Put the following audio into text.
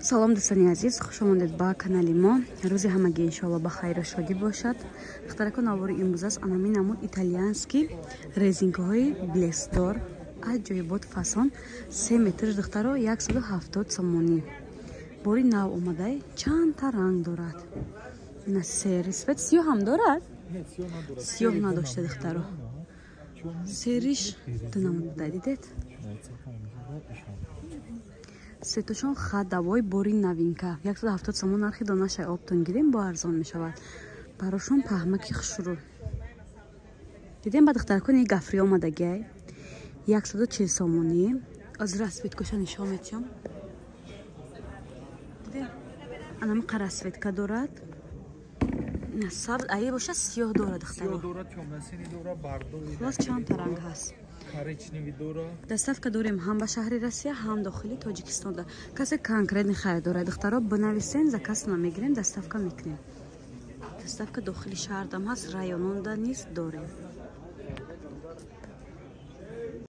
салом дӯстони азиз, хуш омадед ба канали мо. рӯзи ҳамагӣ иншоалло ба хайру шодӣ бошад. духтаракон аввори имрӯз анами намуд итальянски резинкаҳои блесдор аҷоибот фасон 3 метр духтаро 170 сомонӣ. бори нав омадай, чандта ранг дорад. ина серисвет сиёҳ ҳам дорад? сиёҳ надошта духтаро. сериш дунамуд будай дидед? сетошон хадавой бори новинка 170 сомон нархи донашай обтон гирем бо арзон мешавад. барошон паҳмаки хушрӯ дидем ба духтаракони гафри омадагиай 140 сомонӣ. аз расветкоша нишон метиём. дидем анами қара светка дорад. ина сабз ае боша сиёҳ дорад духтаро. хулос чандта ранг ҳаст. доставка дорем ҳам ба шаҳри Россия, ҳам дохили Тоҷикистон. касе конкретни хайр дорад духтаро бинависен, заказ мегирем, доставка мекунем. доставка дохили шаҳрдам ҳаст, райононда низ дорем.